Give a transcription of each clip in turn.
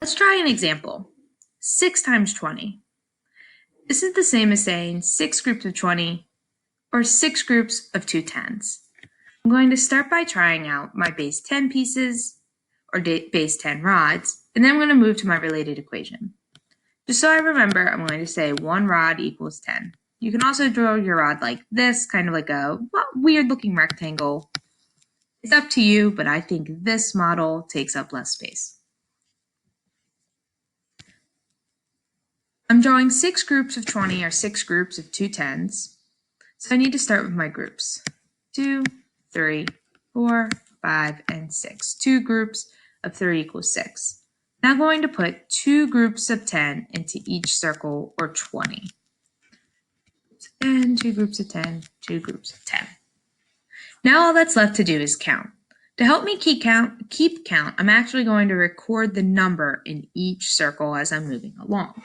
Let's try an example. 6 times 20. This is the same as saying 6 groups of 20 or 6 groups of 2 tens. I'm going to start by trying out my base 10 pieces or base 10 rods, and then I'm going to move to my related equation. Just so I remember, I'm going to say 1 rod equals 10. You can also draw your rod like this, kind of like a weird looking rectangle. It's up to you, but I think this model takes up less space. I'm drawing 6 groups of 20 or 6 groups of 2 tens. So I need to start with my groups. 2, 3, 4, 5, and 6. 2 groups of 3 equals 6. Now I'm going to put 2 groups of 10 into each circle, or 20. And 2 groups of 10, 2 groups of 10. Now all that's left to do is count. To help me keep count, I'm actually going to record the number in each circle as I'm moving along.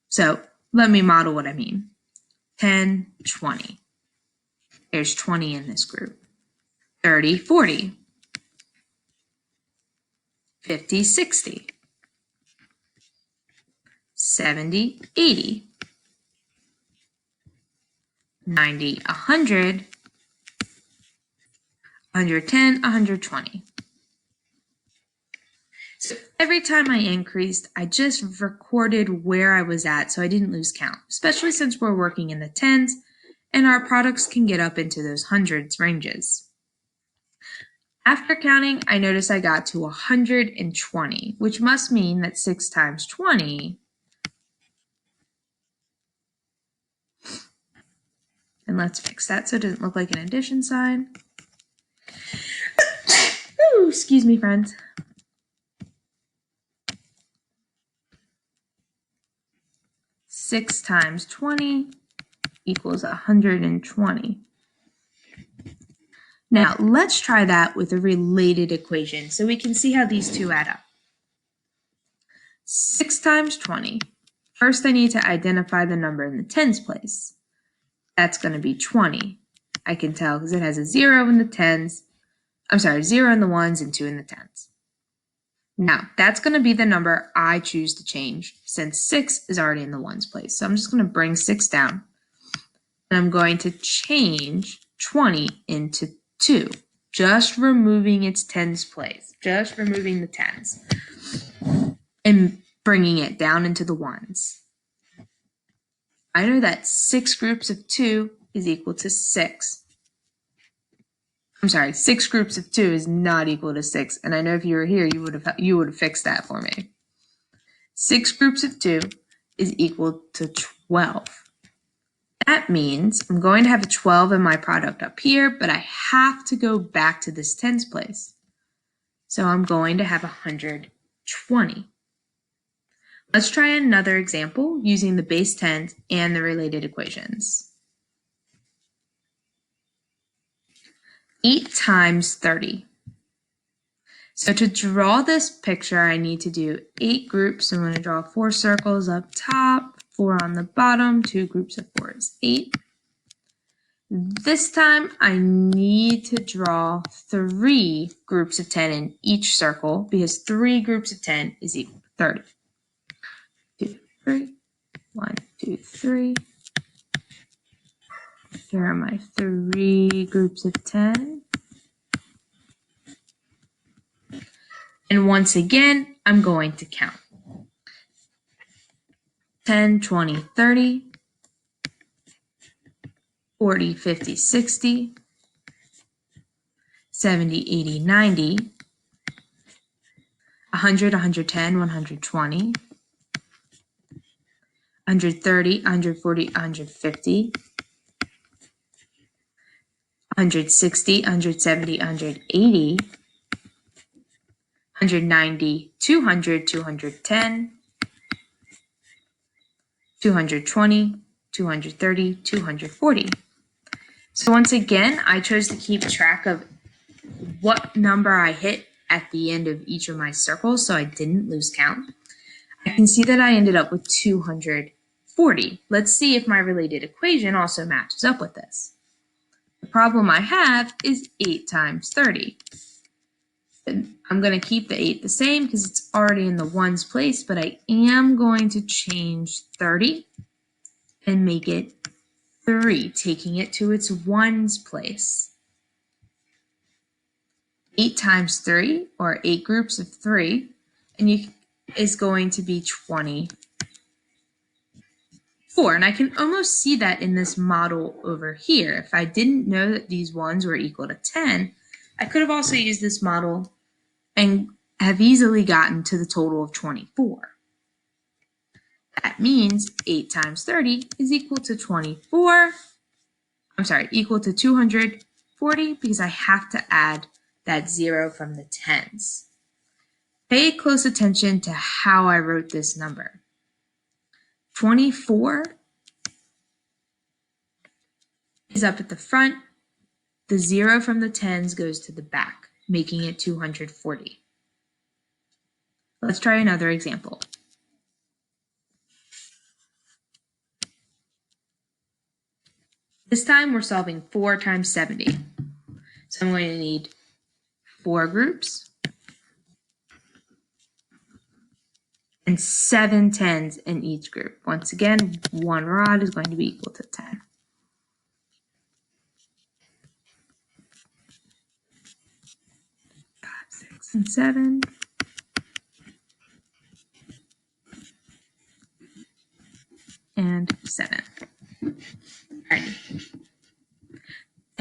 So let me model what I mean. 10, 20. There's 20 in this group. 30, 40. 50, 60. 70, 80. 90, 100. 110, 120. So every time I increased, I just recorded where I was at so I didn't lose count, especially since we're working in the tens and our products can get up into those hundreds ranges. After counting, I noticed I got to 120, which must mean that 6 times 20, and let's fix that so it doesn't look like an addition sign. Ooh, excuse me, friends. Six times 20 equals 120. Now, let's try that with a related equation so we can see how these two add up. 6 times 20. First, I need to identify the number in the tens place. That's going to be 20. I can tell because it has a 0 in the tens. I'm sorry, 0 in the ones and 2 in the tens. Now, that's going to be the number I choose to change since 6 is already in the ones place. So I'm just going to bring 6 down. And I'm going to change 20 into 2, just removing its tens place, just removing the tens and bringing it down into the ones. I know that 6 groups of 2 is equal to 6. I'm sorry, 6 groups of 2 is not equal to 6, and I know if you were here, you would have fixed that for me. 6 groups of 2 is equal to 12. That means I'm going to have a 12 in my product up here, but I have to go back to this tens place. So I'm going to have 120. Let's try another example using the base 10s and the related equations. 8 times 30. So to draw this picture, I need to do 8 groups. I'm going to draw 4 circles up top, 4 on the bottom, 2 groups of 4 is 8. This time I need to draw 3 groups of 10 in each circle because 3 groups of 10 is equal to 30. 2, 3, 1, 2, 3. Here are my 3 groups of 10. And once again, I'm going to count. 10, 20, 30, 40, 50, 60, 70, 80, 90, 100, 110, 120, 130, 140, 150, 160, 170, 180, 190, 200, 210, 220, 230, 240. So once again, I chose to keep track of what number I hit at the end of each of my circles so I didn't lose count. I can see that I ended up with 240. Let's see if my related equation also matches up with this. The problem I have is 8 times 30. And I'm going to keep the 8 the same because it's already in the ones place, but I am going to change 30 and make it 3, taking it to its ones place. 8 times 3, or 8 groups of 3, is going to be 24. And I can almost see that in this model over here. If I didn't know that these ones were equal to 10, I could have also used this model and have easily gotten to the total of 24. That means 8 times 30 is equal to 24. I'm sorry, equal to 240 because I have to add that 0 from the tens. Pay close attention to how I wrote this number. 24 is up at the front. The 0 from the tens goes to the back, making it 240. Let's try another example. This time we're solving 4 times 70. So I'm going to need 4 groups and 7 tens in each group. Once again, 1 rod is going to be equal to 10. 5, 6, and 7. And 7. Alrighty.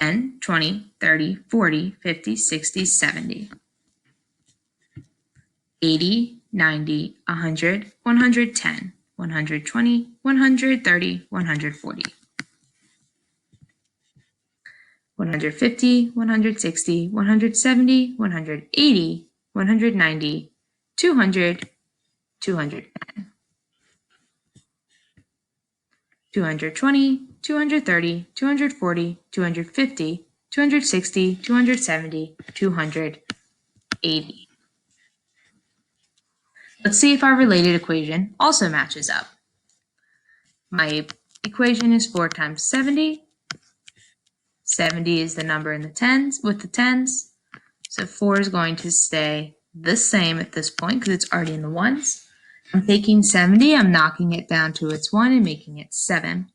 10, 20, 30, 40, 50, 60, 70. 80, 90, 100, 110, 120, 130, 140. 150, 160, 170, 180, 190, 200, 210. 220, 230, 240, 250, 260, 270, 280. Let's see if our related equation also matches up. My equation is 4 times 70. 70 is the number in the tens with the tens. So 4 is going to stay the same at this point because it's already in the ones. I'm taking 70, I'm knocking it down to its 1 and making it 7.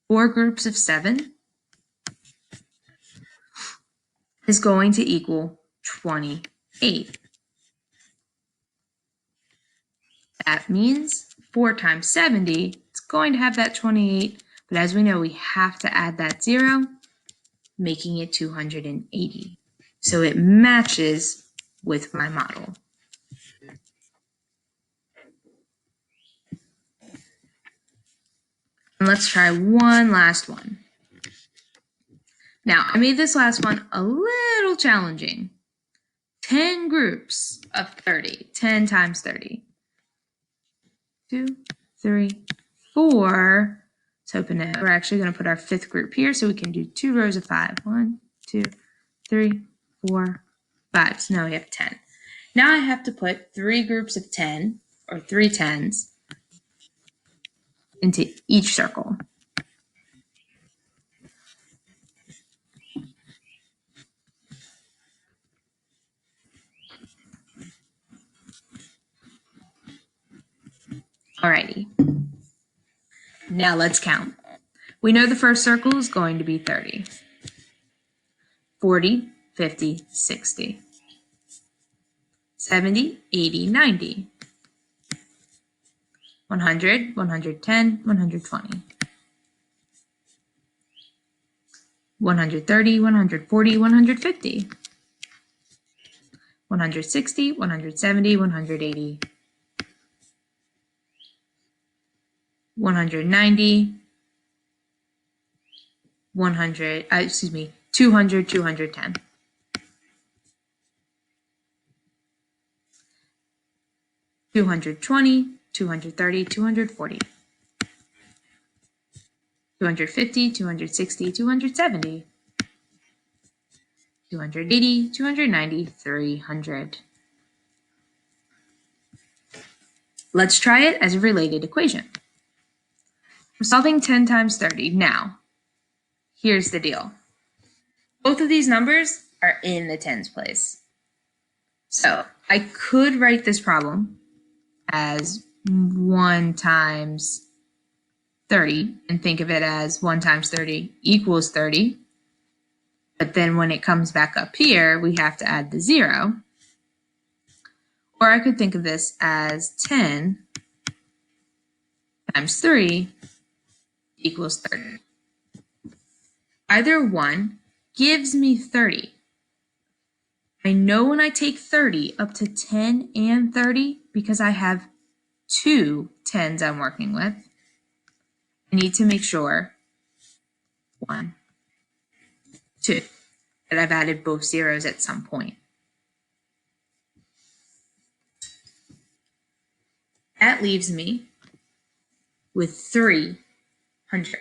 4 groups of 7 is going to equal 28. That means 4 times 70, it's going to have that 28, but as we know, we have to add that 0, making it 280. So it matches with my model. And let's try one last one. Now, I made this last one a little challenging. 10 groups of 30, 10 times 30. 2, 3, 4. Let's open it. We're actually going to put our 5th group here so we can do 2 rows of 5. 1, 2, 3, 4, 5. So now we have 10. Now I have to put 3 groups of 10, or 3 tens, into each circle. Alrighty. Now let's count. We know the first circle is going to be 30. 40, 50, 60. 70, 80, 90. 100, 110, 120. 130, 140, 150. 160, 170, 180. 190, 200, 210. 220, 230, 240. 250, 260, 270. 280, 290, 300. Let's try it as a related equation. We're solving 10 times 30. Now, here's the deal. Both of these numbers are in the tens place. So I could write this problem as 1 times 30 and think of it as 1 times 30 equals 30. But then when it comes back up here, we have to add the 0. Or I could think of this as 10 times 3 equals 30. Either one gives me 30. I know when I take 30 up to 10 and 30, because I have 2 10s I'm working with, I need to make sure 1, 2, that I've added both zeros at some point. That leaves me with 300.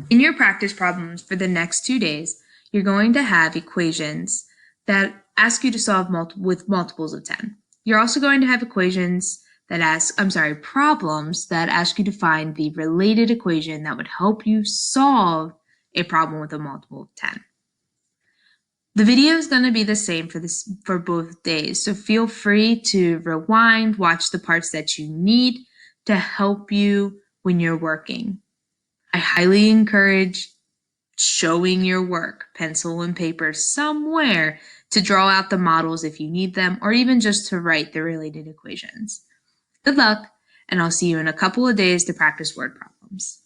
In your practice problems for the next 2 days, you're going to have equations that ask you to solve with multiples of 10. You're also going to have problems that ask you to find the related equation that would help you solve a problem with a multiple of 10. The video is going to be the same for both days, so feel free to rewind, watch the parts that you need to help you when you're working. I highly encourage showing your work, pencil and paper somewhere to draw out the models if you need them, or even just to write the related equations. Good luck, and I'll see you in a couple of days to practice word problems.